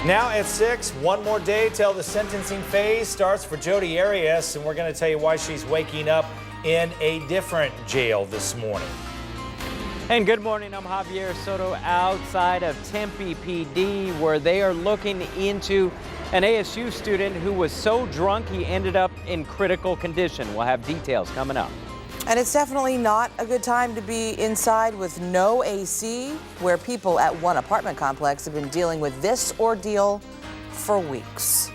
Now at 6, one more day till the sentencing phase starts for Jodi Arias, and we're going to tell you why she's waking up in a different jail this morning. And good morning, I'm Javier Soto outside of Tempe PD, where they are looking into an ASU student who was so drunk he ended up in critical condition. We'll have details coming up. And it's definitely not a good time to be inside with no AC, where people at one apartment complex have been dealing with this ordeal for weeks.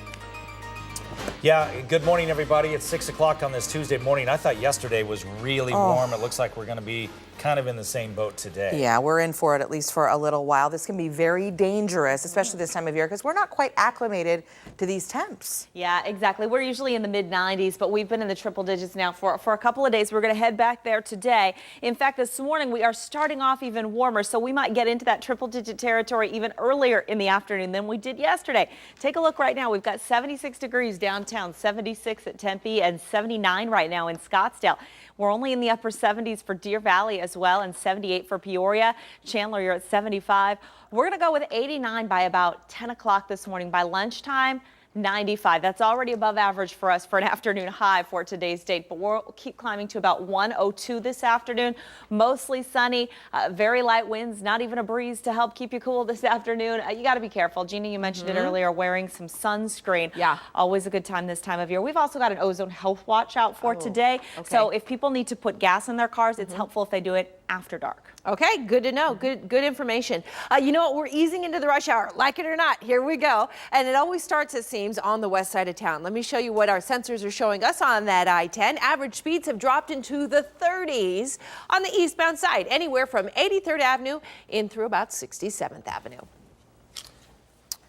Yeah, good morning, everybody. It's 6 o'clock on this Tuesday morning. I thought yesterday was really warm. It looks like we're going to be kind of in the same boat today. Yeah, we're in for it, at least for a little while. This can be very dangerous, especially this time of year, because we're not quite acclimated to these temps. Yeah, exactly. We're usually in the mid-90s, but we've been in the triple digits now for a couple of days. We're going to head back there today. In fact, this morning we are starting off even warmer, so we might get into that triple-digit territory even earlier in the afternoon than we did yesterday. Take a look right now. We've got 76 degrees downtown, 76 at Tempe, and 79 right now in Scottsdale. We're only in the upper 70s for Deer Valley as well, and 78 for Peoria. Chandler, you're at 75. We're going to go with 89 by about 10 o'clock this morning. By lunchtime, 95. That's already above average for us for an afternoon high for today's date, but we'll keep climbing to about 102 this afternoon. Mostly sunny, very light winds, not even a breeze to help keep you cool this afternoon. You got to be careful. Gina, you mentioned it earlier, wearing some sunscreen. Yeah. Always a good time this time of year. We've also got an ozone health watch out for today. Okay. So if people need to put gas in their cars, it's helpful if they do it after dark. Okay, good to know. Good information. You know what? We're easing into the rush hour. Like it or not, here we go. And it always starts, it seems, on the west side of town. Let me show you what our sensors are showing us on that I-10. Average speeds have dropped into the 30s on the eastbound side, anywhere from 83rd Avenue in through about 67th Avenue.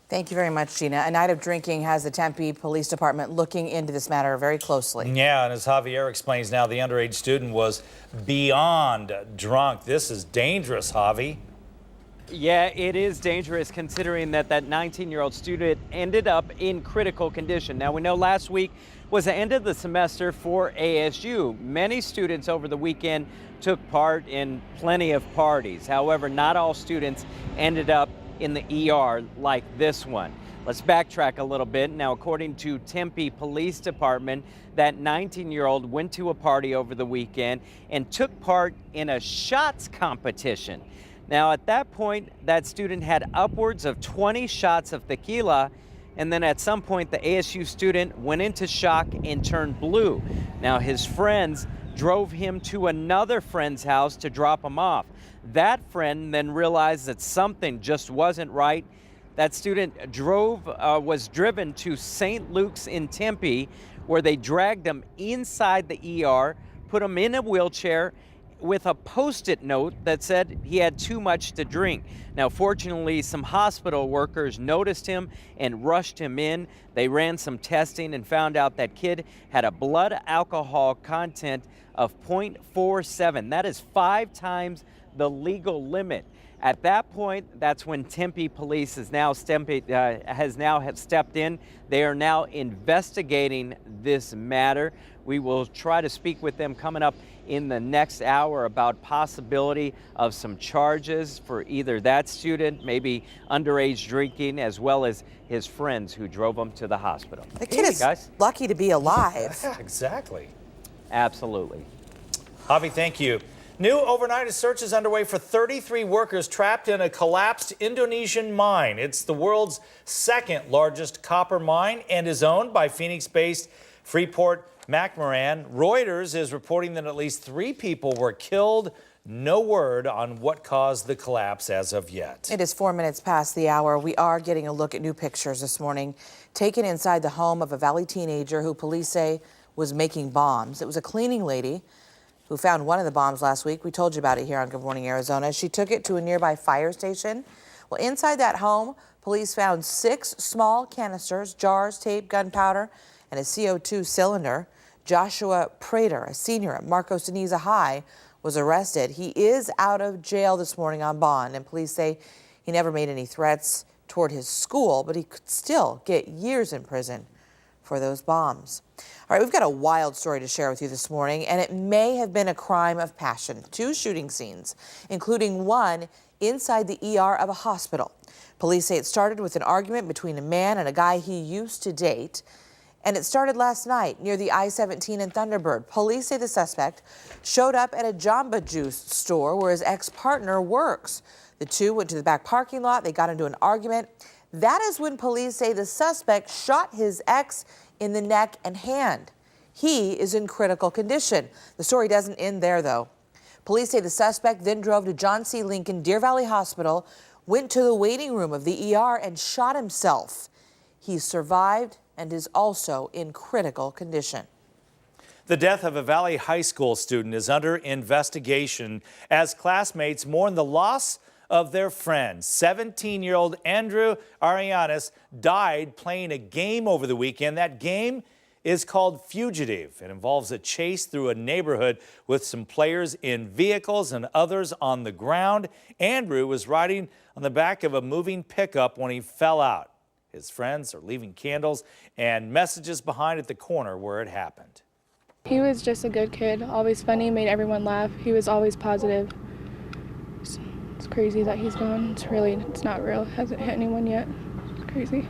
Thank you very much, Gina. A night of drinking has the Tempe Police Department looking into this matter very closely. Yeah, and as Javier explains now, the underage student was beyond drunk. This is dangerous, Javi. Yeah, it is dangerous considering that 19-year-old student ended up in critical condition. Now, we know last week was the end of the semester for ASU. Many students over the weekend took part in plenty of parties. However, not all students ended up in the ER like this one. Let's backtrack a little bit. Now, according to Tempe Police Department, that 19-year-old went to a party over the weekend and took part in a shots competition. Now, at that point, that student had upwards of 20 shots of tequila, and then at some point, the ASU student went into shock and turned blue. Now, his friends drove him to another friend's house to drop him off. That friend then realized that something just wasn't right. That student was driven to St. Luke's in Tempe, where they dragged him inside the ER, put him in a wheelchair with a Post-it note that said he had too much to drink. Now, fortunately, some hospital workers noticed him and rushed him in. They ran some testing and found out that kid had a blood alcohol content of 0.47. That is 5 times the legal limit. At that point, that's when Tempe Police has now stepped in. They are now investigating this matter. We will try to speak with them coming up in the next hour about possibility of some charges for either that student, maybe underage drinking, as well as his friends who drove him to the hospital. The kid is lucky to be alive. Yeah, exactly. Absolutely. Javi, thank you. New overnight search is underway for 33 workers trapped in a collapsed Indonesian mine. It's the world's second largest copper mine and is owned by Phoenix-based Freeport-McMoRan. Reuters is reporting that at least 3 people were killed. No word on what caused the collapse as of yet. It is 4 minutes past the hour. We are getting a look at new pictures this morning taken inside the home of a Valley teenager who police say was making bombs. It was a cleaning lady who found one of the bombs last week. We told you about it here on Good Morning Arizona. She took it to a nearby fire station. Well, inside that home, police found 6 small canisters, jars, tape, gunpowder, and a CO2 cylinder. Joshua Prater, a senior at Marcos Deniza High, was arrested. He is out of jail this morning on bond, and police say he never made any threats toward his school, but he could still get years in prison for those bombs. All right, we've got a wild story to share with you this morning, and it may have been a crime of passion. 2 shooting scenes, including one inside the ER of a hospital. Police say it started with an argument between a man and a guy he used to date. And it started last night near the I-17 in Thunderbird. Police say the suspect showed up at a Jamba Juice store where his ex-partner works. The two went to the back parking lot. They got into an argument. That is when police say the suspect shot his ex in the neck and hand. He is in critical condition. The story doesn't end there, though. Police say the suspect then drove to John C. Lincoln Deer Valley Hospital, went to the waiting room of the ER and shot himself. He survived and is also in critical condition. The death of a Valley High School student is under investigation as classmates mourn the loss of their friend. 17-year-old Andrew Arianis died playing a game over the weekend. That game is called Fugitive. It involves a chase through a neighborhood with some players in vehicles and others on the ground. Andrew was riding on the back of a moving pickup when he fell out. His friends are leaving candles and messages behind at the corner where it happened. He was just a good kid, always funny, made everyone laugh. He was always positive. It's crazy that he's gone. It's not real. It hasn't hit anyone yet. It's crazy.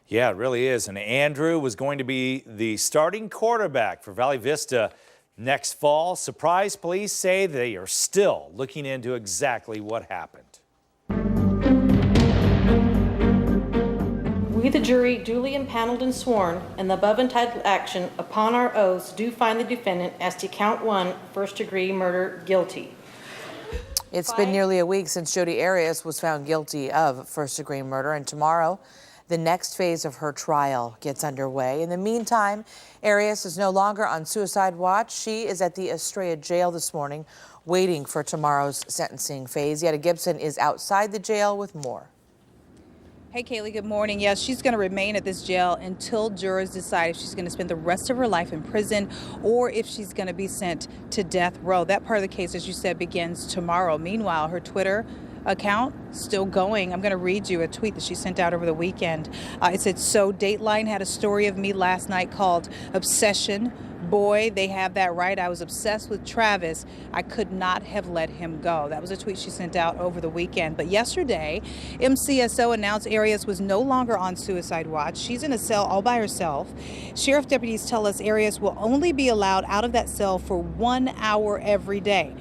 Yeah, it really is. And Andrew was going to be the starting quarterback for Valley Vista next fall. Surprise police say they are still looking into exactly what happened. We, the jury, duly impaneled and sworn, in the above entitled action, upon our oaths, do find the defendant as to count 1, first-degree murder, guilty. It's been nearly a week since Jodi Arias was found guilty of first-degree murder, and tomorrow, the next phase of her trial gets underway. In the meantime, Arias is no longer on suicide watch. She is at the Estrella jail this morning, waiting for tomorrow's sentencing phase. Yetta Gibson is outside the jail with more. Hey, Kaylee, good morning. Yes, she's going to remain at this jail until jurors decide if she's going to spend the rest of her life in prison or if she's going to be sent to death row. That part of the case, as you said, begins tomorrow. Meanwhile, her Twitter account still going. I'm going to read you a tweet that she sent out over the weekend. It said, so Dateline had a story of me last night called Obsession. Boy, they have that right. I was obsessed with Travis. I could not have let him go. That was a tweet she sent out over the weekend. But yesterday, MCSO announced Arias was no longer on suicide watch. She's in a cell all by herself. Sheriff deputies tell us Arias will only be allowed out of that cell for 1 hour every day.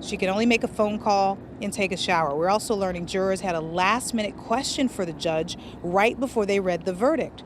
She can only make a phone call and take a shower. We're also learning jurors had a last-minute question for the judge right before they read the verdict.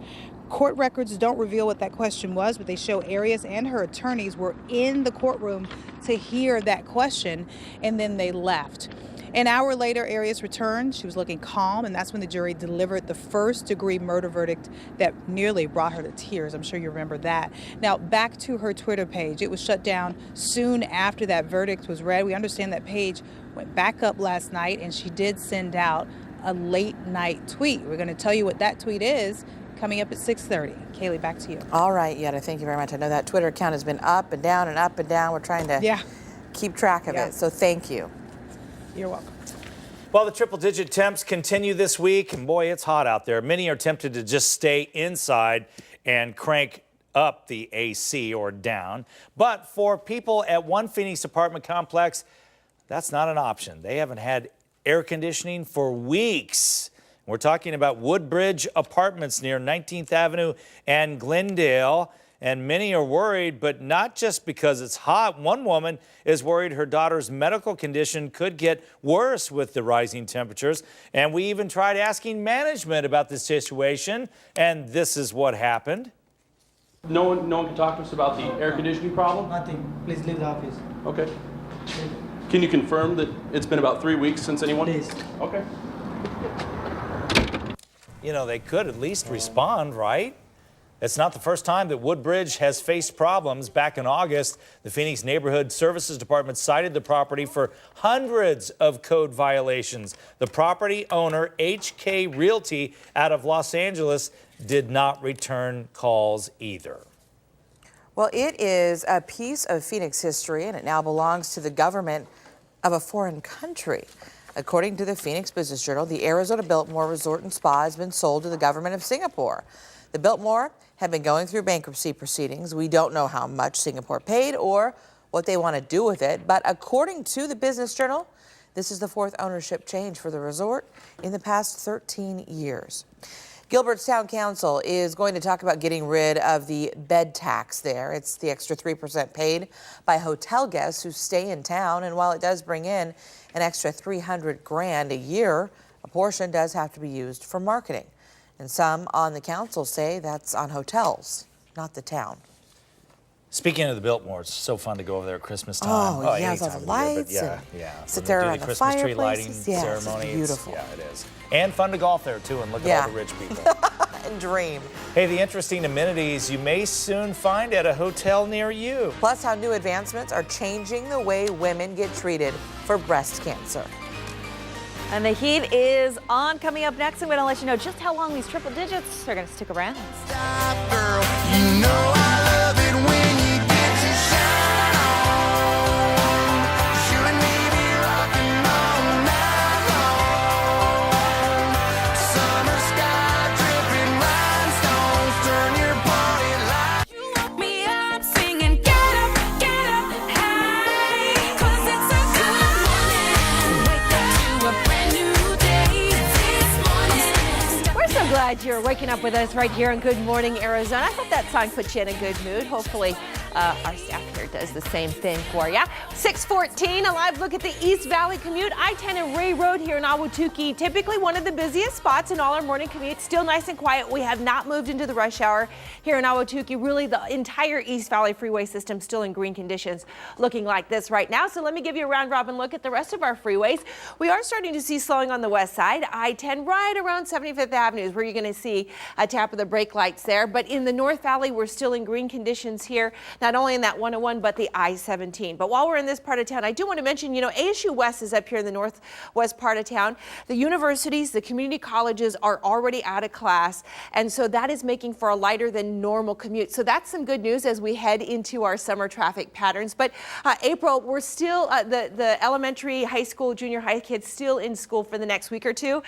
Court records don't reveal what that question was, but they show Arias and her attorneys were in the courtroom to hear that question, and then they left. An hour later, Arias returned. She was looking calm, and that's when the jury delivered the first-degree murder verdict that nearly brought her to tears. I'm sure you remember that. Now, back to her Twitter page. It was shut down soon after that verdict was read. We understand that page went back up last night, and she did send out a late-night tweet. We're going to tell you what that tweet is coming up at 6:30. Kaylee, back to you. All right, Yetta, thank you very much. I know that Twitter account has been up and down and up and down. We're trying to keep track of it, so thank you. You're welcome. Well, the triple-digit temps continue this week, and boy, it's hot out there. Many are tempted to just stay inside and crank up the AC or down. But for people at one Phoenix apartment complex, that's not an option. They haven't had air conditioning for weeks. We're talking about Woodbridge Apartments near 19th Avenue and Glendale. And many are worried, but not just because it's hot. One woman is worried her daughter's medical condition could get worse with the rising temperatures. And we even tried asking management about the situation, and this is what happened. No one can talk to us about the air conditioning problem? Nothing. Please leave the office. Okay. Can you confirm that it's been about 3 weeks since anyone? Please. Okay. You know, they could at least respond, right? It's not the first time that Woodbridge has faced problems. Back in August, the Phoenix Neighborhood Services Department cited the property for hundreds of code violations. The property owner, HK Realty, out of Los Angeles, did not return calls either. Well, it is a piece of Phoenix history, and it now belongs to the government of a foreign country. According to the Phoenix Business Journal, the Arizona Biltmore Resort and Spa has been sold to the government of Singapore. The Biltmore have been going through bankruptcy proceedings. We don't know how much Singapore paid or what they want to do with it, but according to the Business Journal, this is the fourth ownership change for the resort in the past 13 years. Gilbert's Town Council is going to talk about getting rid of the bed tax there. It's the extra 3% paid by hotel guests who stay in town, and while it does bring in an extra $300,000 a year, a portion does have to be used for marketing. And some on the council say that's on hotels, not the town. Speaking of the Biltmore, it's so fun to go over there at Christmas time. Oh, yeah, any with all time the of year, but lights When sit they there do around the the Christmas tree lighting fireplaces. Yes, it's ceremony. beautiful. Yeah, it is. And fun to golf there, too, and look at all the rich people. And dream. Hey, the interesting amenities you may soon find at a hotel near you. Plus, how new advancements are changing the way women get treated for breast cancer. And the heat is on. Coming up next, I'm going to let you know just how long these triple digits are going to stick around. Stop, girl. You know I love it when you get to shine on. You and me be rocking all night long. Summer sky dripping rhinestones turn your body light. You woke me up singing, get up, hey. 'Cause it's a good morning. Wake up to a brand new day this morning. We're so glad you're waking up with us right here on Good Morning Arizona. I hope that song puts you in a good mood. Hopefully, our staff here does the same thing for you. 6:14, a live look at the East Valley commute. I-10 and Ray Road here in Ahwatukee, typically one of the busiest spots in all our morning commutes. Still nice and quiet. We have not moved into the rush hour here in Ahwatukee. Really, the entire East Valley freeway system still in green conditions, looking like this right now. So let me give you a round-robin look at the rest of our freeways. We are starting to see slowing on the west side. I-10 right around 75th Avenue is where you're going to see a tap of the brake lights there. But in the North Valley, we're still in green conditions here, not only in that 101, but the I-17. But while we're in this part of town, I do want to mention, ASU West is up here in the northwest part of town. The universities, the community colleges are already out of class, and so that is making for a lighter than normal commute. So that's some good news as we head into our summer traffic patterns. But April, we're still, the elementary, high school, junior high kids still in school for the next week or two.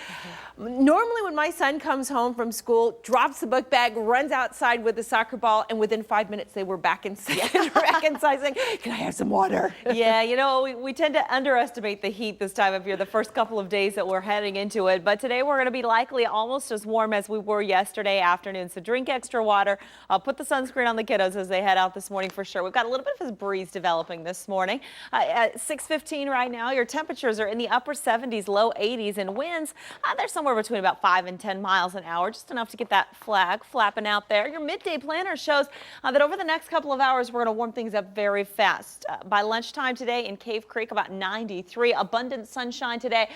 Normally when my son comes home from school, drops the book bag, runs outside with the soccer ball, and within 5 minutes they were back inside saying, can I have some water? Yeah, we tend to underestimate the heat this time of year, the first couple of days that we're heading into it. But today we're going to be likely almost as warm as we were yesterday afternoon. So drink extra water. Put the sunscreen on the kiddos as they head out this morning for sure. We've got a little bit of a breeze developing this morning. At 6:15 right now, your temperatures are in the upper 70s, low 80s, and winds, they're somewhere between about 5 and 10 miles an hour, just enough to get that flag flapping out there. Your midday planner shows that over the next couple of hours, we're going to warm things up very fast. By lunchtime today in Cave Creek, about 93. Abundant sunshine today,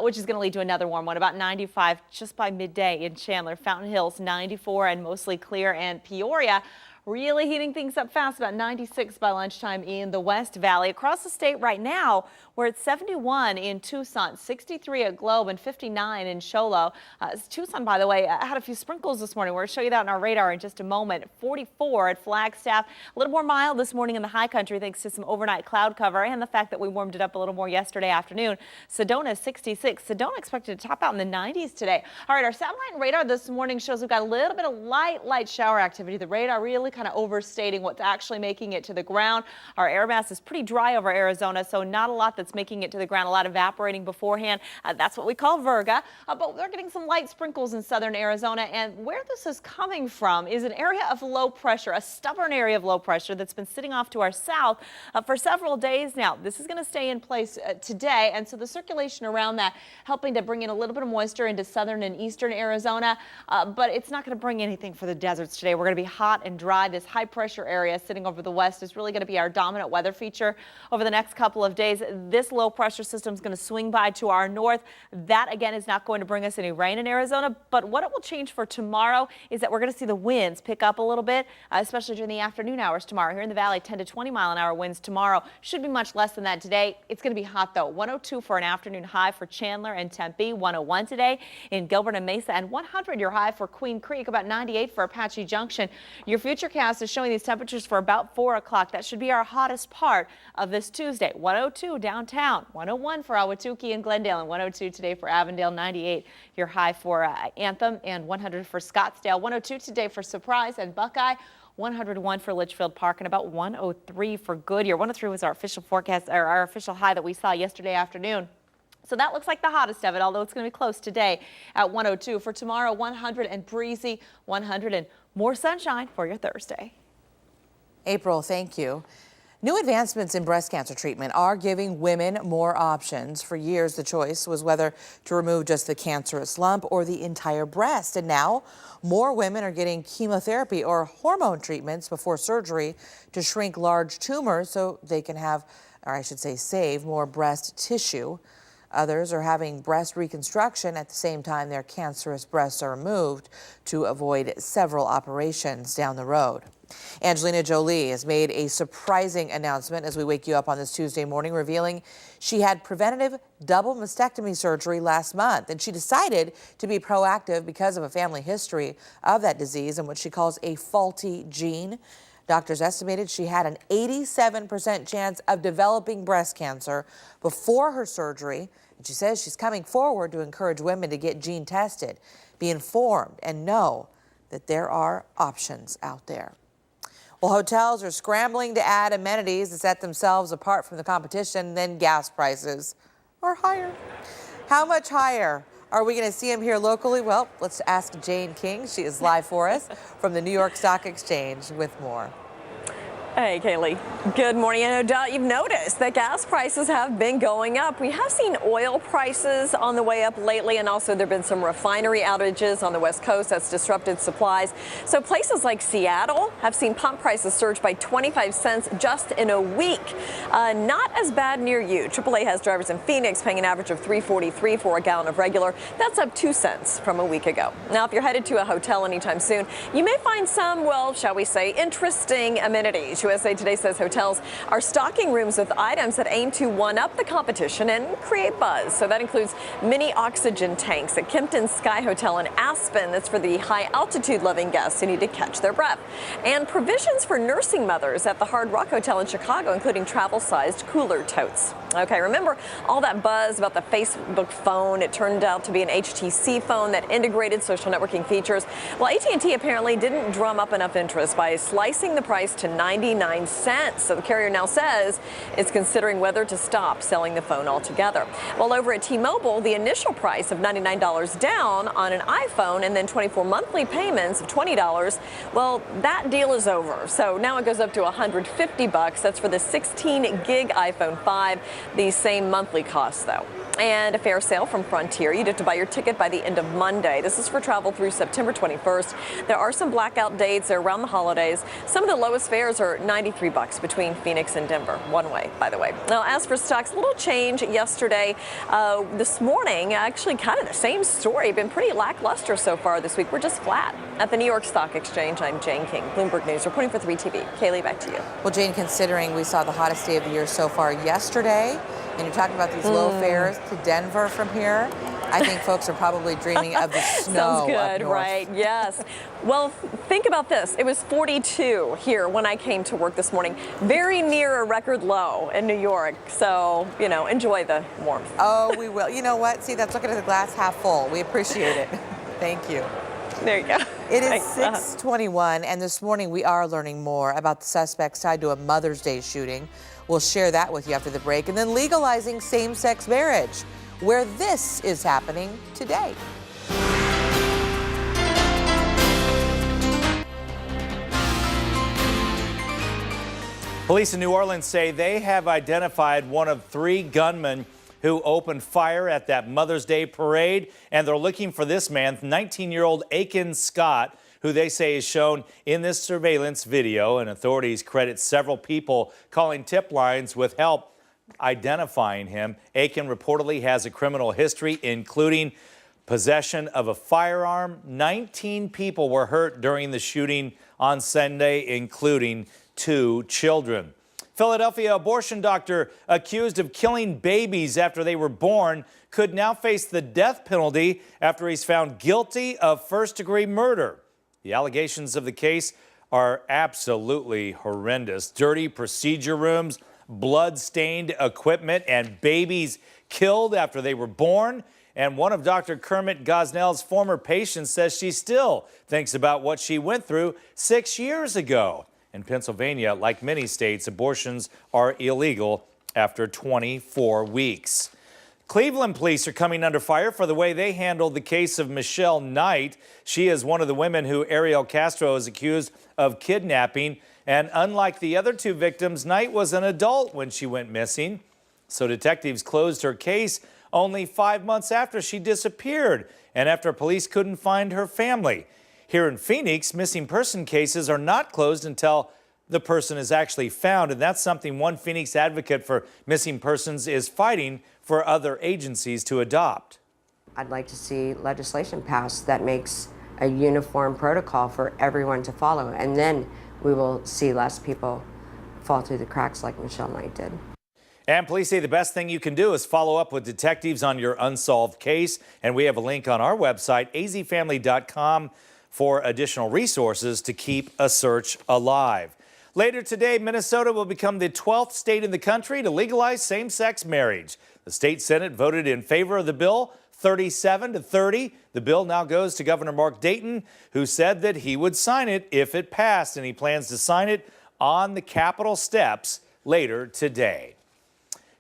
which is going to lead to another warm one, about 95 just by midday in Chandler. Fountain Hills, 94 and mostly clear, and Peoria really heating things up fast, about 96 by lunchtime in the West Valley. Across the state right now, we're at 71 in Tucson, 63 at Globe, and 59 in Show Low. Tucson, by the way, had a few sprinkles this morning. We're going to show you that on our radar in just a moment. 44 at Flagstaff. A little more mild this morning in the high country thanks to some overnight cloud cover and the fact that we warmed it up a little more yesterday afternoon. Sedona, 66. Sedona expected to top out in the 90s today. All right, our satellite and radar this morning shows we've got a little bit of light shower activity. The radar really kind of overstating what's actually making it to the ground. Our air mass is pretty dry over Arizona, so not a lot that's making it to the ground, a lot evaporating beforehand. That's what we call virga, but we're getting some light sprinkles in southern Arizona, and where this is coming from is an area of low pressure, a stubborn area of low pressure that's been sitting off to our south for several days now. This is going to stay in place today, and so the circulation around that helping to bring in a little bit of moisture into southern and eastern Arizona, but it's not going to bring anything for the deserts today. We're going to be hot and dry. This high pressure area sitting over the west is really going to be our dominant weather feature over the next couple of days. This low pressure system is going to swing by to our north. That again is not going to bring us any rain in Arizona, but what it will change for tomorrow is that we're going to see the winds pick up a little bit, especially during the afternoon hours tomorrow. Here in the valley, 10 to 20 mile an hour winds tomorrow. Should be much less than that today. It's going to be hot though. 102 for an afternoon high for Chandler and Tempe, 101 today in Gilbert and Mesa, and 100 your high for Queen Creek, about 98 for Apache Junction. Your future forecast is showing these temperatures for about 4 o'clock. That should be our hottest part of this Tuesday. 102 downtown, 101 for Ahwatukee and Glendale, and 102 today for Avondale, 98 your high for Anthem, and 100 for Scottsdale, 102 today for Surprise and Buckeye, 101 for Litchfield Park, and about 103 for Goodyear. 103 was our official forecast, or our official high that we saw yesterday afternoon. So that looks like the hottest of it, although it's going to be close today at 102. For tomorrow, 100 and breezy, 100 and more sunshine for your Thursday. April, thank you. New advancements in breast cancer treatment are giving women more options. For years, the choice was whether to remove just the cancerous lump or the entire breast. And now, more women are getting chemotherapy or hormone treatments before surgery to shrink large tumors so they can have, or I should say, save more breast tissue. Others are having breast reconstruction at the same time their cancerous breasts are removed to avoid several operations down the road. Angelina Jolie has made a surprising announcement as we wake you up on this Tuesday morning, revealing she had preventative double mastectomy surgery last month, and she decided to be proactive because of a family history of that disease and what she calls a faulty gene. Doctors estimated she had an 87% chance of developing breast cancer before her surgery. And she says she's coming forward to encourage women to get gene tested, be informed, and know that there are options out there. Well, hotels are scrambling to add amenities to set themselves apart from the competition. Then gas prices are higher. How much higher? Are we going to see them here locally? Well, let's ask Jane King. She is live for us from the New York Stock Exchange with more. Hey, Kaylee. Good morning. And no doubt you've noticed that gas prices have been going up. We have seen oil prices on the way up lately, and also there have been some refinery outages on the West Coast that's disrupted supplies. So places like Seattle have seen pump prices surge by 25 cents just in a week. Not as bad near you. AAA has drivers in Phoenix paying an average of $3.43 for a gallon of regular. That's up 2 cents from a week ago. Now, if you're headed to a hotel anytime soon, you may find some, well, shall we say, interesting amenities. USA Today says hotels are stocking rooms with items that aim to one-up the competition and create buzz. So that includes mini oxygen tanks at Kimpton Sky Hotel in Aspen. That's for the high-altitude loving guests who need to catch their breath. And provisions for nursing mothers at the Hard Rock Hotel in Chicago, including travel-sized cooler totes. Okay, remember all that buzz about the Facebook phone? It turned out to be an HTC phone that integrated social networking features. Well, AT&T apparently didn't drum up enough interest by slicing the price to 99 cents. So the carrier now says it's considering whether to stop selling the phone altogether. Well, over at T-Mobile, the initial price of $99 down on an iPhone and then 24 monthly payments of $20, well, that deal is over. So now it goes up to $150. That's for the 16 gig iPhone 5. The same monthly cost, though. And a fare sale from Frontier. You'd have to buy your ticket by the end of Monday. This is for travel through September 21st. There are some blackout dates. They're around the holidays. Some of the lowest fares are $93 between Phoenix and Denver. One way, by the way. Now, as for stocks, a little change yesterday. This morning, actually kind of the same story. Been pretty lackluster so far this week. We're just flat. At the New York Stock Exchange, I'm Jane King, Bloomberg News, reporting for 3TV. Kaylee, back to you. Well, Jane, considering we saw the hottest day of the year so far yesterday, and you're talking about these low fares to Denver from here, I think folks are probably dreaming of the snow. Sounds good, up north. right? Yes. Well, think about this. It was 42 here when I came to work this morning, very near a record low in New York. So, you know, enjoy the warmth. Oh, we will. You know what? See, that's looking at the glass half full. We appreciate it. Thank you. There you go. It is 6:21, and this morning we are learning more about the suspects tied to a Mother's Day shooting. We'll share that with you after the break. And then legalizing same-sex marriage, where this is happening today. Police in New Orleans say they have identified one of 3 gunmen who opened fire at that Mother's Day parade, and they're looking for this man, 19-year-old Aiken Scott, who they say is shown in this surveillance video, and authorities credit several people calling tip lines with help identifying him. Aiken reportedly has a criminal history, including possession of a firearm. 19 people were hurt during the shooting on Sunday, including 2 children. Philadelphia abortion doctor accused of killing babies after they were born could now face the death penalty after he's found guilty of first-degree murder. The allegations of the case are absolutely horrendous. Dirty procedure rooms, blood-stained equipment, and babies killed after they were born. And one of Dr. Kermit Gosnell's former patients says she still thinks about what she went through 6 years ago. In Pennsylvania, like many states, abortions are illegal after 24 weeks. Cleveland police are coming under fire for the way they handled the case of Michelle Knight. She is one of the women who Ariel Castro is accused of kidnapping. And unlike the other two victims, Knight was an adult when she went missing. So detectives closed her case only 5 months after she disappeared and after police couldn't find her family. Here in Phoenix, missing person cases are not closed until the person is actually found. And that's something one Phoenix advocate for missing persons is fighting for other agencies to adopt. I'd like to see legislation passed that makes a uniform protocol for everyone to follow, and then we will see less people fall through the cracks like Michelle Knight did. And police say the best thing you can do is follow up with detectives on your unsolved case. And we have a link on our website, azfamily.com, for additional resources to keep a search alive. Later today, Minnesota will become the 12th state in the country to legalize same-sex marriage. The state Senate voted in favor of the bill, 37-30. The bill now goes to Governor Mark Dayton, who said that he would sign it if it passed, and he plans to sign it on the Capitol steps later today.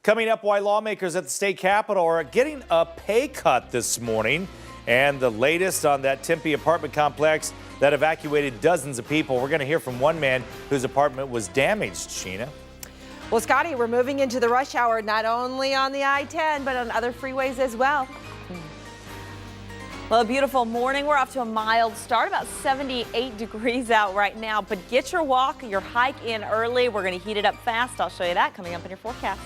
Coming up, why lawmakers at the state capitol are getting a pay cut this morning, and the latest on that Tempe apartment complex that evacuated dozens of people. We're going to hear from one man whose apartment was damaged, Sheena. Well, Scotty, we're moving into the rush hour, not only on the I-10, but on other freeways as well. Well, a beautiful morning. We're off to a mild start, about 78 degrees out right now. But get your walk, your hike in early. We're going to heat it up fast. I'll show you that coming up in your forecast.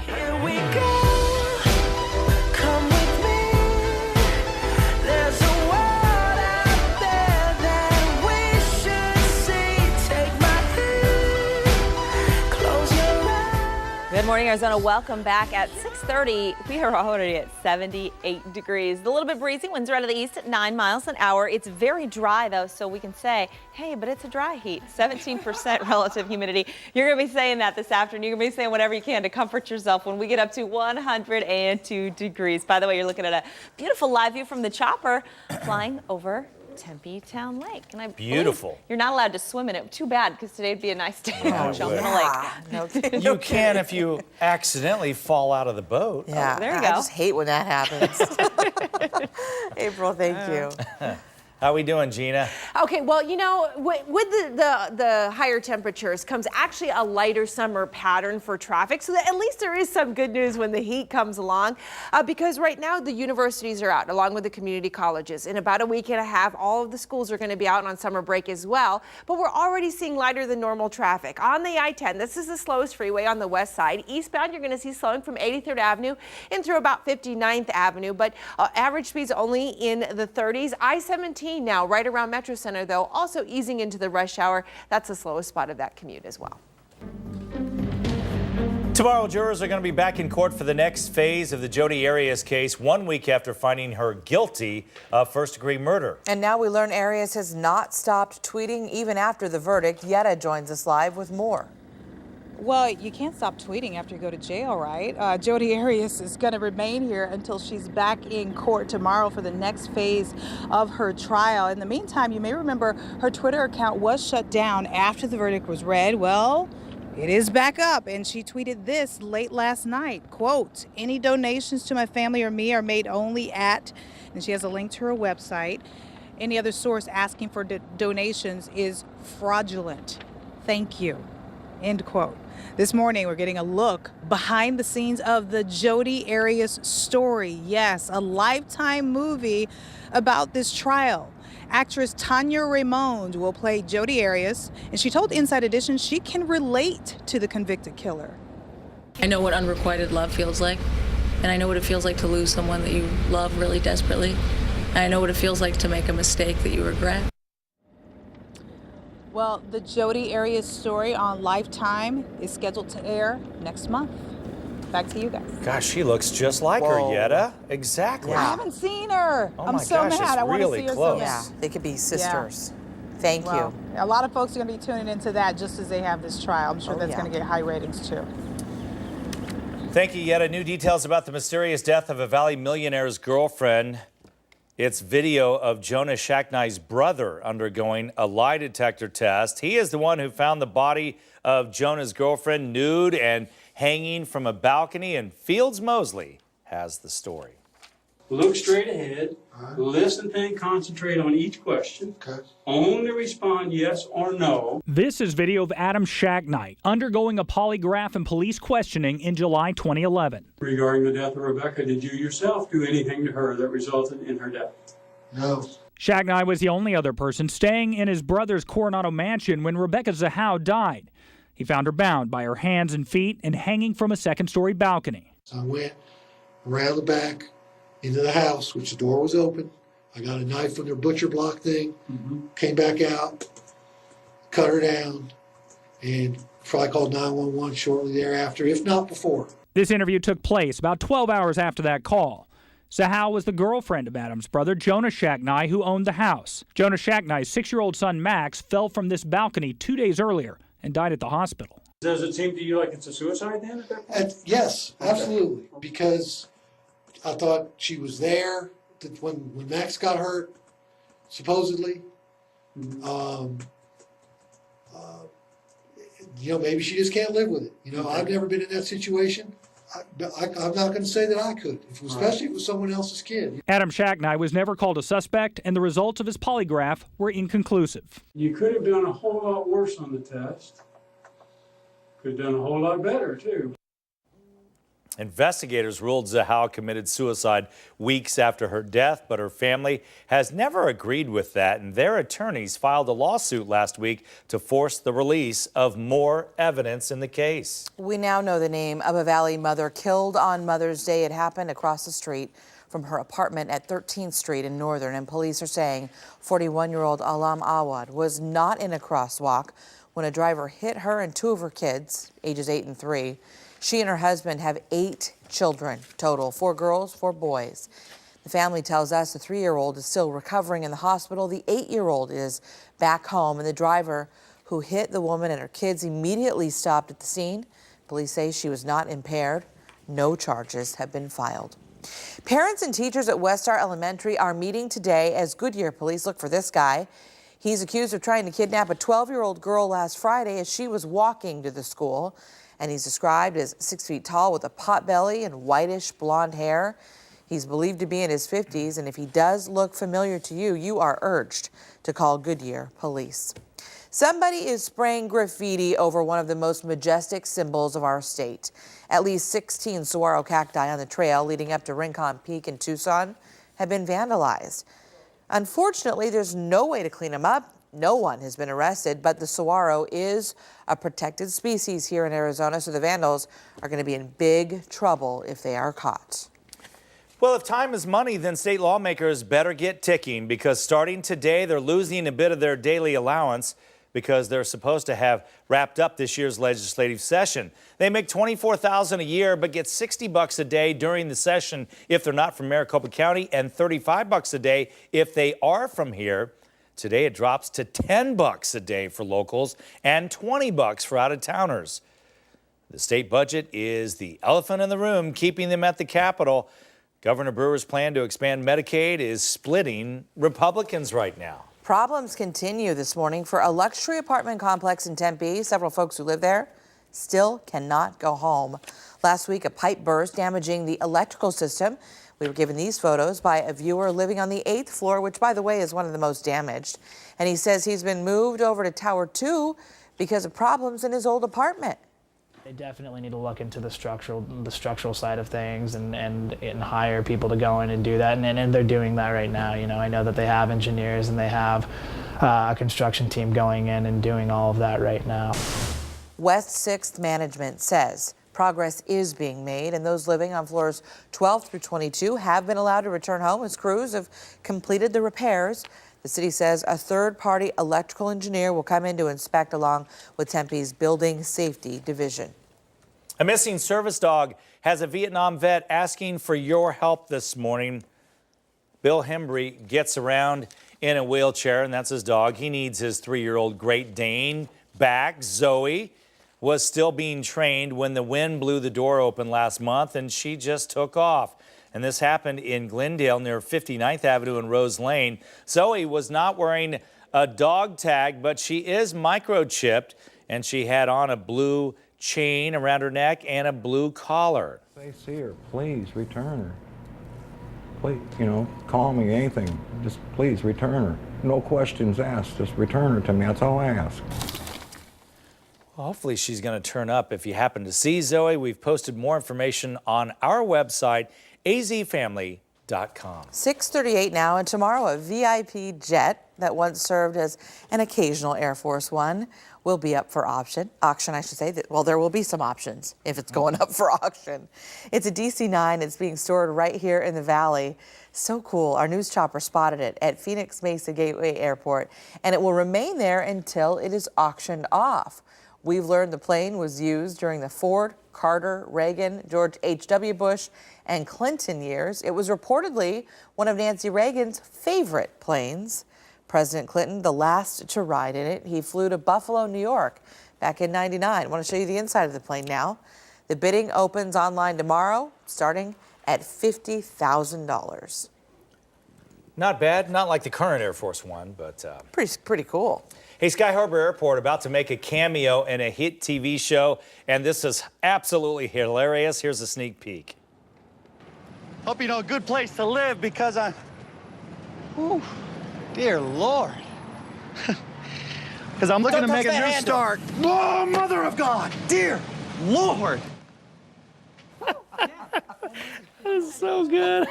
Here we go. Come with me. There's a world out there that we should see. Take my hand. Close your eyes. Good morning, Arizona. Welcome back at 6:30. We are already at 78 degrees. A little bit breezy. Winds are out of the east at 9 miles an hour. It's very dry, though, so we can say, hey, but it's a dry heat. 17% relative humidity. You're going to be saying that this afternoon. You're going to be saying whatever you can to comfort yourself when we get up to 102 degrees. By the way, you're looking at a beautiful live view from the chopper flying over Tempe Town Lake. And I Beautiful. You're not allowed to swim in it. Too bad, because today would be a nice day to jump in a lake. You can if you accidentally fall out of the boat. Yeah, there you I go. just hate when that happens. April, thank you. How we doing, Gina? Okay, well, you know, with the higher temperatures comes actually a lighter summer pattern for traffic, so that at least there is some good news when the heat comes along, because right now the universities are out, along with the community colleges. In about a week and a half, all of the schools are going to be out on summer break as well, but we're already seeing lighter than normal traffic. On the I-10, this is the slowest freeway on the west side. Eastbound, you're going to see slowing from 83rd Avenue in through about 59th Avenue, but average speeds only in the 30s. I-17 now, right around Metro Center, though, also easing into the rush hour. That's the slowest spot of that commute as well. Tomorrow, jurors are going to be back in court for the next phase of the Jodi Arias case, 1 week after finding her guilty of first-degree murder. And now we learn Arias has not stopped tweeting even after the verdict. Yetta joins us live with more. Well, you can't stop tweeting after you go to jail, right? Jodi Arias is going to remain here until she's back in court tomorrow for the next phase of her trial. In the meantime, you may remember her Twitter account was shut down after the verdict was read. Well, it is back up, and she tweeted this late last night, quote, "Any donations to my family or me are made only at," and she has a link to her website. "Any other source asking for donations is fraudulent. Thank you." End quote. This morning, we're getting a look behind the scenes of the Jodi Arias story. Yes, a Lifetime movie about this trial. Actress Tanya Raymond will play Jodi Arias, and she told Inside Edition she can relate to the convicted killer. I know what unrequited love feels like, and I know what it feels like to lose someone that you love really desperately. And I know what it feels like to make a mistake that you regret. Well, the Jodi Arias story on Lifetime is scheduled to air next month. Back to you guys. Gosh, she looks just like her, Whoa. Yetta. Exactly. I haven't seen her. Oh I'm my so gosh, mad. it's I want to really see her close. so Yeah, bad. they could be sisters. Thank Well, you. a lot of folks are going to be tuning into that just as they have this trial. I'm sure Oh, that's yeah. going to get high ratings too. Thank you, Yetta. New details about the mysterious death of a Valley millionaire's girlfriend. It's video of Jonah Shacknai's brother undergoing a lie detector test. He is the one who found the body of Jonah's girlfriend nude and hanging from a balcony, and Fields Mosley has the story. Look straight ahead, listen and concentrate on each question. Only respond yes or no. This is video of Adam Shacknai undergoing a polygraph and police questioning in July 2011. Regarding the death of Rebecca, did you yourself do anything to her that resulted in her death? No. Shacknai was the only other person staying in his brother's Coronado mansion when Rebecca Zahau died. He found her bound by her hands and feet and hanging from a second-story balcony. So I went around the back into the house, which the door was open. I got a knife from their butcher block thing, came back out, cut her down, and probably called 911 shortly thereafter, if not before. This interview took place about 12 hours after that call. Zahau was the girlfriend of Adam's brother, Jonah Shacknai, who owned the house. Jonah Shacknai's 6-year-old son, Max, fell from this balcony 2 days earlier and died at the hospital. Does it seem to you like it's a suicide then at that point? Yes, absolutely, because I thought she was there when Max got hurt, supposedly. Maybe she just can't live with it. I've never been in that situation. I'm not going to say that I could, especially if it was someone else's kid. Adam Shacknai was never called a suspect, and the results of his polygraph were inconclusive. You could have done a whole lot worse on the test. Could have done a whole lot better, too. Investigators ruled Zahau committed suicide weeks after her death, but her family has never agreed with that, and their attorneys filed a lawsuit last week to force the release of more evidence in the case. We now know the name of a Valley mother killed on Mother's Day. It happened across the street from her apartment at 13th Street in Northern, and police are saying 41-year-old Alam Awad was not in a crosswalk when a driver hit her and 2 of her kids, ages 8 and 3. She and her husband have 8 children total, 4 girls, 4 boys. The family tells us the 3-year-old is still recovering in the hospital. The 8-year-old is back home, and the driver who hit the woman and her kids immediately stopped at the scene. Police say she was not impaired. No charges have been filed. Parents and teachers at Westar Elementary are meeting today as Goodyear police look for this guy. He's accused of trying to kidnap a 12-year-old girl last Friday as she was walking to the school. And he's described as 6 feet tall with a pot belly and whitish blonde hair. He's believed to be in his 50s, and if he does look familiar to you, you are urged to call Goodyear police. Somebody is spraying graffiti over one of the most majestic symbols of our state. At least 16 saguaro cacti on the trail leading up to Rincon Peak in Tucson have been vandalized. Unfortunately, there's no way to clean them up. No one has been arrested, but the saguaro is a protected species here in Arizona, so the vandals are going to be in big trouble if they are caught. Well, if time is money, then state lawmakers better get ticking, because starting today, they're losing a bit of their daily allowance because they're supposed to have wrapped up this year's legislative session. They make $24,000 a year, but get $60 a day during the session if they're not from Maricopa County, and $35 a day if they are from here. Today it drops to $10 a day for locals and $20 for out-of-towners. The state budget is the elephant in the room, keeping them at the Capitol. Governor Brewer's plan to expand Medicaid is splitting Republicans right now. Problems continue this morning for a luxury apartment complex in Tempe. Several folks who live there still cannot go home. Last week, a pipe burst damaging the electrical system. We were given these photos by a viewer living on the 8th floor, which, by the way, is one of the most damaged. And he says he's been moved over to Tower 2 because of problems in his old apartment. They definitely need to look into the structural side of things and hire people to go in and do that. And they're doing that right now. I know that they have engineers and they have a construction team going in and doing all of that right now. West 6th management says progress is being made, and those living on floors 12 through 22 have been allowed to return home as crews have completed the repairs. The city says a third-party electrical engineer will come in to inspect along with Tempe's Building Safety Division. A missing service dog has a Vietnam vet asking for your help this morning. Bill Hembry gets around in a wheelchair, and that's his dog. He needs his 3-year-old Great Dane back. Zoe was still being trained when the wind blew the door open last month, and she just took off. And this happened in Glendale near 59th Avenue and Rose Lane. Zoe was not wearing a dog tag, but she is microchipped, and she had on a blue chain around her neck and a blue collar. They see her, please return her. Please, call me, anything. Just please return her. No questions asked, just return her to me. That's all I ask. Well, hopefully she's going to turn up. If you happen to see Zoe, we've posted more information on our website, azfamily.com. 6:38 now, and tomorrow a VIP jet that once served as an occasional Air Force One will be up for auction. Well, there will be some options if it's going up for auction. It's a DC-9. It's being stored right here in the Valley. So cool. Our news chopper spotted it at Phoenix Mesa Gateway Airport, and it will remain there until it is auctioned off. We've learned the plane was used during the Ford, Carter, Reagan, George H.W. Bush, and Clinton years. It was reportedly one of Nancy Reagan's favorite planes. President Clinton, the last to ride in it. He flew to Buffalo, New York back in '99. I want to show you the inside of the plane now. The bidding opens online tomorrow, starting at $50,000. Not bad. Not like the current Air Force One, but pretty cool. Hey, Sky Harbor Airport about to make a cameo in a hit TV show, and this is absolutely hilarious. Here's a sneak peek. Hope you know a good place to live because I'm... Ooh, dear Lord. Because I'm looking to make a new start. Oh, Mother of God! Dear Lord! That's so good.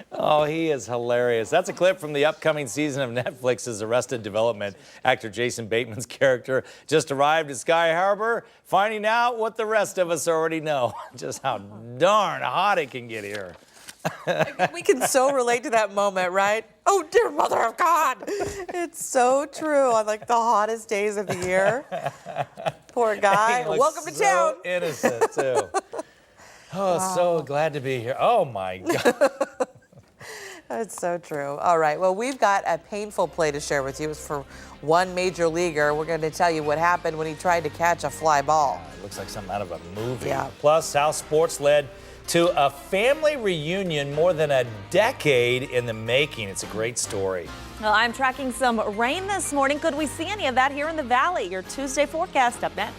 Oh, he is hilarious. That's a clip from the upcoming season of Netflix's Arrested Development. Actor Jason Bateman's character just arrived at Sky Harbor, finding out what the rest of us already know. Just how darn hot it can get here. We can so relate to that moment, right? Oh, dear Mother of God. It's so true on like the hottest days of the year. Poor guy. Welcome to town. Innocent, too. Oh, wow. So glad to be here. Oh, my God. That's so true. All right. Well, we've got a painful play to share with you. It's for one major leaguer. We're going to tell you what happened when he tried to catch a fly ball. It looks like something out of a movie. Yeah. Plus, how sports led to a family reunion more than a decade in the making. It's a great story. Well, I'm tracking some rain this morning. Could we see any of that here in the Valley? Your Tuesday forecast up next.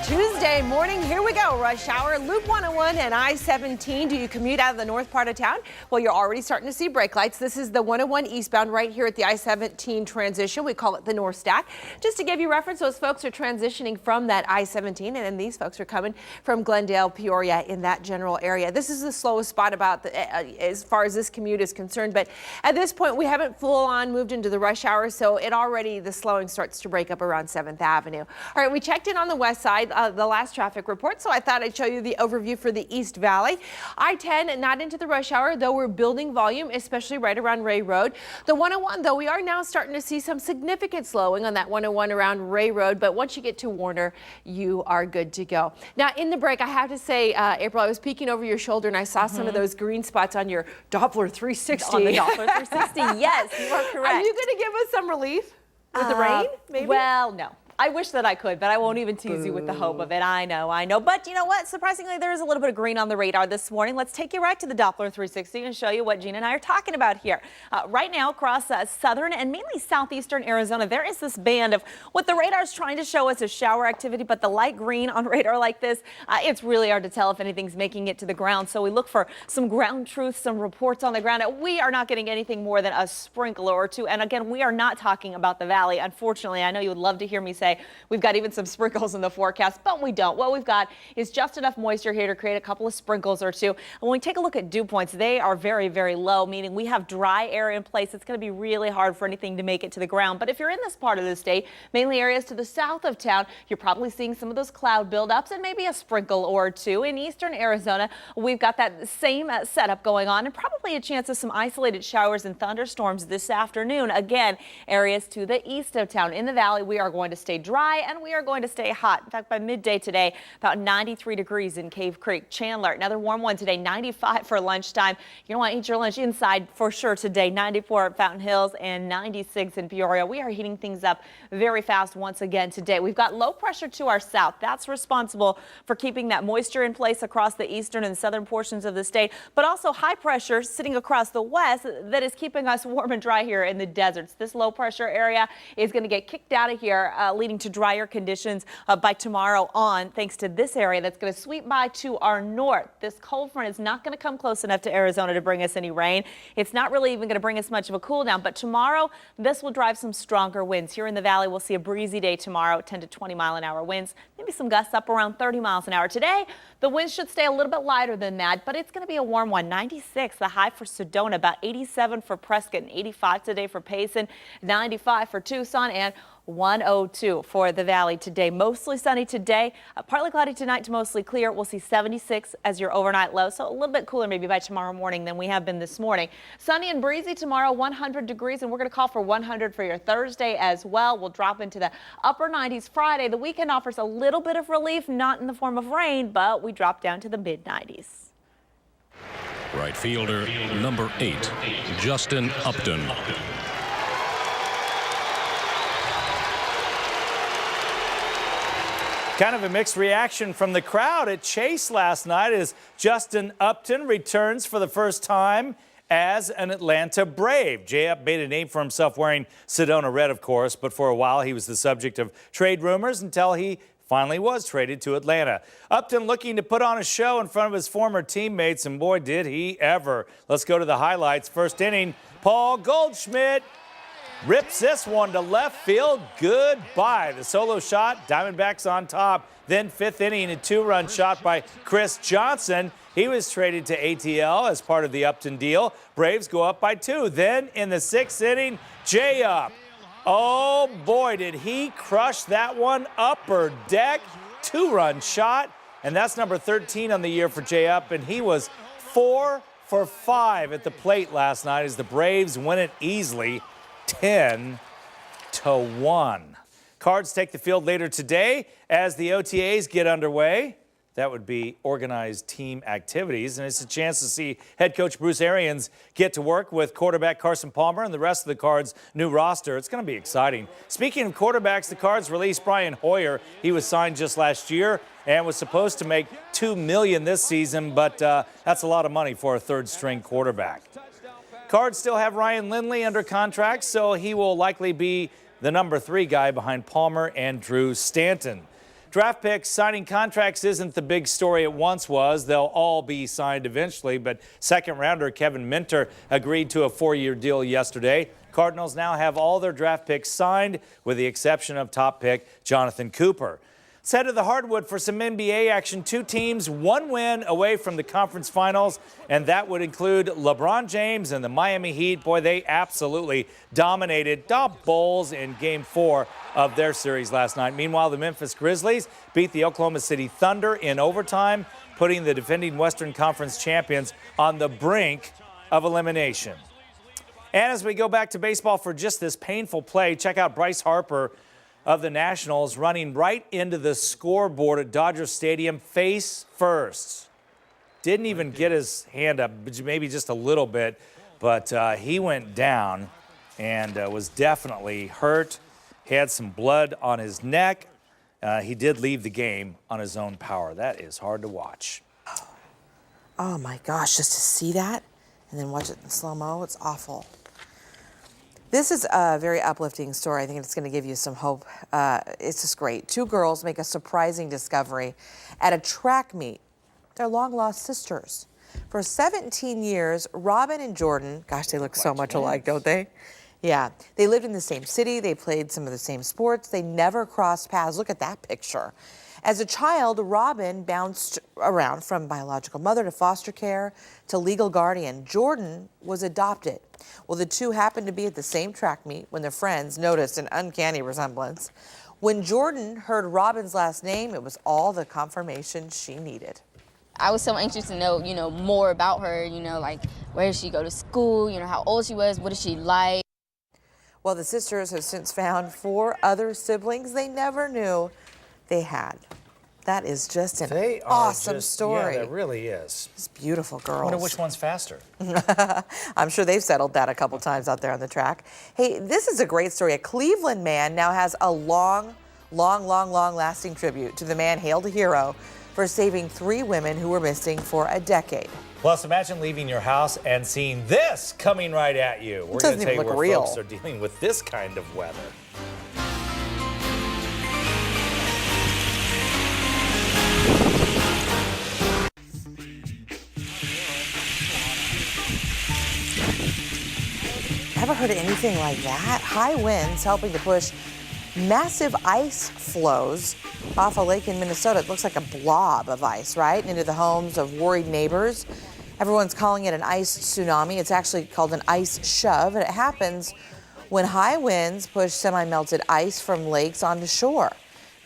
Tuesday morning, here we go. Rush hour, Loop 101 and I-17. Do you commute out of the north part of town? Well, you're already starting to see brake lights. This is the 101 eastbound right here at the I-17 transition. We call it the North Stack. Just to give you reference, those folks are transitioning from that I-17, and then these folks are coming from Glendale, Peoria in that general area. This is the slowest spot about as far as this commute is concerned, but at this point, we haven't full on moved into the rush hour, so the slowing starts to break up around 7th Avenue. All right, we checked in on the west side, the last traffic report, so I thought I'd show you the overview for the East Valley. I-10 not into the rush hour, though we're building volume, especially right around Ray Road. The 101, though, we are now starting to see some significant slowing on that 101 around Ray Road, but once you get to Warner, you are good to go. Now, in the break, I have to say, April, I was peeking over your shoulder and I saw some of those green spots on your Doppler 360. On the Doppler 360, yes, you are correct. Are you going to give us some relief with the rain, maybe? Well, no. I wish that I could, but I won't even tease you with the hope of it. I know. But you know what? Surprisingly, there is a little bit of green on the radar this morning. Let's take you right to the Doppler 360 and show you what Gina and I are talking about here. Right now, across southern and mainly southeastern Arizona, there is this band of what the radar is trying to show us is shower activity, but the light green on radar like this, it's really hard to tell if anything's making it to the ground. So we look for some ground truth, some reports on the ground. We are not getting anything more than a sprinkle or two. And again, we are not talking about the valley. Unfortunately, I know you would love to hear me say today. We've got even some sprinkles in the forecast, but we don't. What we've got is just enough moisture here to create a couple of sprinkles or two. And when we take a look at dew points, they are very, very low, meaning we have dry air in place. It's going to be really hard for anything to make it to the ground. But if you're in this part of the state, mainly areas to the south of town, you're probably seeing some of those cloud buildups and maybe a sprinkle or two. In eastern Arizona, we've got that same setup going on and probably a chance of some isolated showers and thunderstorms this afternoon. Again, areas to the east of town. In the valley, we are going to stay dry and we are going to stay hot. In fact, by midday today, about 93 degrees in Cave Creek. Chandler, another warm one today, 95 for lunchtime. You're going to want to eat your lunch inside for sure today. 94 at Fountain Hills and 96 in Peoria. We are heating things up very fast once again today. We've got low pressure to our south. That's responsible for keeping that moisture in place across the eastern and southern portions of the state, but also high pressure sitting across the west that is keeping us warm and dry here in the deserts. This low pressure area is going to get kicked out of here, leading to drier conditions by tomorrow on, thanks to this area that's going to sweep by to our north. This cold front is not going to come close enough to Arizona to bring us any rain. It's not really even going to bring us much of a cool down, but tomorrow this will drive some stronger winds. Here in the valley, we'll see a breezy day tomorrow, 10 to 20 mile an hour winds, maybe some gusts up around 30 miles an hour. Today, the winds should stay a little bit lighter than that, but it's going to be a warm one. 96, the high for Sedona, about 87 for Prescott, and 85 today for Payson, 95 for Tucson, and 102 for the valley today. Mostly sunny today, partly cloudy tonight to mostly clear. We'll see 76 as your overnight low, so a little bit cooler maybe by tomorrow morning than we have been this morning. Sunny and breezy tomorrow, 100 degrees, and we're going to call for 100 for your Thursday as well. We'll drop into the upper 90s Friday. The weekend offers a little bit of relief, not in the form of rain, but we drop down to the mid 90s. Right fielder number 8, Justin Upton. Kind of a mixed reaction from the crowd at Chase last night as Justin Upton returns for the first time as an Atlanta Brave. J-Up made a name for himself wearing Sedona red, of course, but for a while he was the subject of trade rumors until he finally was traded to Atlanta. Upton looking to put on a show in front of his former teammates, and boy, did he ever. Let's go to the highlights. First inning, Paul Goldschmidt rips this one to left field. Goodbye. The solo shot, Diamondbacks on top. Then fifth inning, a 2-run shot by Chris Johnson. He was traded to ATL as part of the Upton deal. Braves go up by 2. Then in the 6th inning, J-Up. Oh boy, did he crush that one, upper deck. 2-run shot, and that's number 13 on the year for J-Up, and he was 4 for 5 at the plate last night as the Braves win it easily, 10-1. Cards take the field later today as the OTAs get underway. That would be organized team activities, and it's a chance to see head coach Bruce Arians get to work with quarterback Carson Palmer and the rest of the Cards' new roster. It's going to be exciting. Speaking of quarterbacks, the Cards released Brian Hoyer. He was signed just last year and was supposed to make $2 million this season, but that's a lot of money for a third-string quarterback. Cards still have Ryan Lindley under contract, so he will likely be the number 3 guy behind Palmer and Drew Stanton. Draft picks signing contracts isn't the big story it once was. They'll all be signed eventually, but second-rounder Kevin Minter agreed to a 4-year deal yesterday. Cardinals now have all their draft picks signed with the exception of top pick Jonathan Cooper. Let's head to the hardwood for some NBA action. 2 teams, 1 win away from the conference finals, and that would include LeBron James and the Miami Heat. Boy, they absolutely dominated the Bulls in Game 4 of their series last night. Meanwhile, the Memphis Grizzlies beat the Oklahoma City Thunder in overtime, putting the defending Western Conference champions on the brink of elimination. And as we go back to baseball for just this painful play, check out Bryce Harper of the Nationals running right into the scoreboard at Dodger Stadium face first. Didn't even get his hand up, maybe just a little bit, but he went down and was definitely hurt. He had some blood on his neck. He did leave the game on his own power. That is hard to watch. Oh my gosh, just to see that and then watch it in slow-mo, it's awful. This is a very uplifting story. I think it's going to give you some hope. It's just great. 2 girls make a surprising discovery at a track meet. They're long-lost sisters. For 17 years, Robin and Jordan, gosh, they look so much alike, don't they? Yeah, they lived in the same city. They played some of the same sports. They never crossed paths. Look at that picture. As a child, Robin bounced around from biological mother to foster care to legal guardian. Jordan was adopted. Well, the two happened to be at the same track meet when their friends noticed an uncanny resemblance. When Jordan heard Robin's last name, it was all the confirmation she needed. I was so anxious to know, more about her, like where did she go to school, how old she was, what did she like. Well, the sisters have since found 4 other siblings they never knew they had. That is just an awesome story. Yeah, that really is. It's beautiful girls. I wonder which one's faster. I'm sure they've settled that a couple times out there on the track. Hey, this is a great story. A Cleveland man now has a long-lasting tribute to the man hailed a hero for saving 3 women who were missing for a decade. Plus, imagine leaving your house and seeing this coming right at you. We're going to tell you where folks are dealing with this kind of weather. Ever heard of anything like that? High winds helping to push massive ice flows off a lake in Minnesota. It looks like a blob of ice, right? Into the homes of worried neighbors. Everyone's calling it an ice tsunami. It's actually called an ice shove, and it happens when high winds push semi-melted ice from lakes onto shore.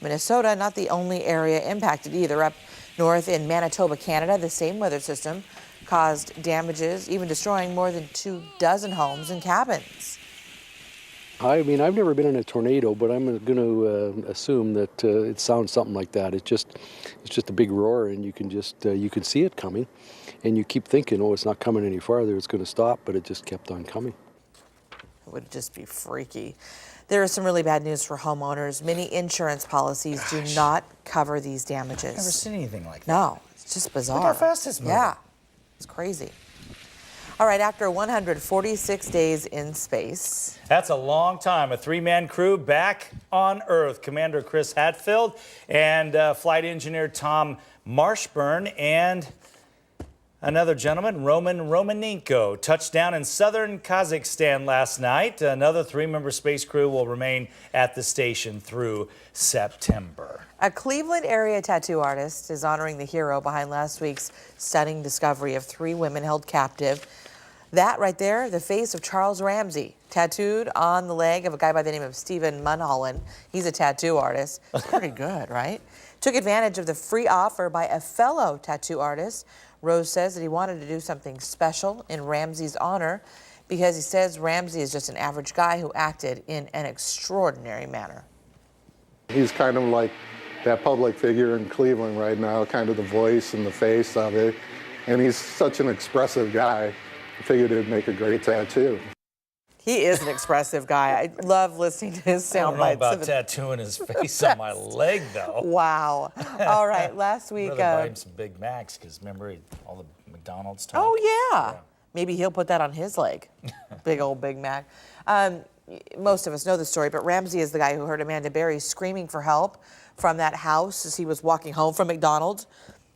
Minnesota, not the only area impacted either. Up north in Manitoba, Canada, the same weather system caused damages, even destroying more than 24 homes and cabins. I mean, I've never been in a tornado, but I'm going to assume that it sounds something like that. It's just a big roar, and you can see it coming, and you keep thinking, oh, it's not coming any farther, it's going to stop, but it just kept on coming. It would just be freaky. There is some really bad news for homeowners. Many insurance policies do not cover these damages. I've never seen anything like that. No, it's just bizarre. Look how fast it's moving. Yeah, it's crazy. All right, after 146 days in space. That's a long time. A 3-man crew back on Earth. Commander Chris Hadfield and flight engineer Tom Marshburn and another gentleman, Roman Romanenko, touched down in southern Kazakhstan last night. Another 3-member space crew will remain at the station through September. A Cleveland area tattoo artist is honoring the hero behind last week's stunning discovery of 3 women held captive. That right there, the face of Charles Ramsey, tattooed on the leg of a guy by the name of Stephen Munholland. He's a tattoo artist. It's pretty good, right? Took advantage of the free offer by a fellow tattoo artist. Rose says that he wanted to do something special in Ramsey's honor because he says Ramsey is just an average guy who acted in an extraordinary manner. He's kind of like that public figure in Cleveland right now, kind of the voice and the face of it. And he's such an expressive guy. I figured it'd make a great tattoo. He is an expressive guy. I love listening to his sound bites. I don't know about tattooing his face on my leg, though. Wow. All right, last week. I'd rather buy him some Big Macs, because remember all the McDonald's talk? Oh, yeah. Maybe he'll put that on his leg. Big old Big Mac. Most of us know the story, but Ramsey is the guy who heard Amanda Berry screaming for help from that house as he was walking home from McDonald's.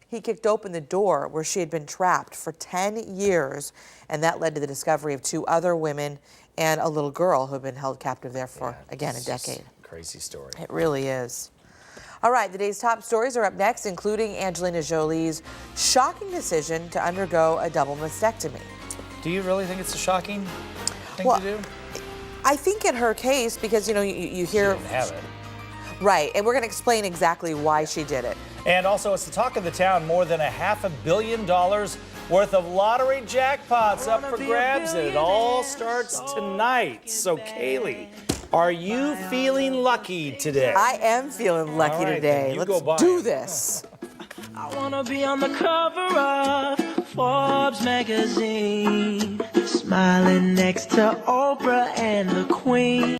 He kicked open the door where she had been trapped for 10 years, and that led to the discovery of 2 other women and a little girl who had been held captive there for, again, a decade. Crazy story. It really is. All right, the day's top stories are up next, including Angelina Jolie's shocking decision to undergo a double mastectomy. Do you really think it's a shocking thing to do? I think in her case, because, you hear... She didn't have it. Right, and we're going to explain exactly why she did it. And also, it's the talk of the town, more than $500 million worth of lottery jackpots up for grabs, and it all starts tonight. So, Kaylee, are you feeling lucky today? I am feeling lucky today. Let's do this. I want to be on the cover of Forbes magazine, smiling next to Oprah and the Queen.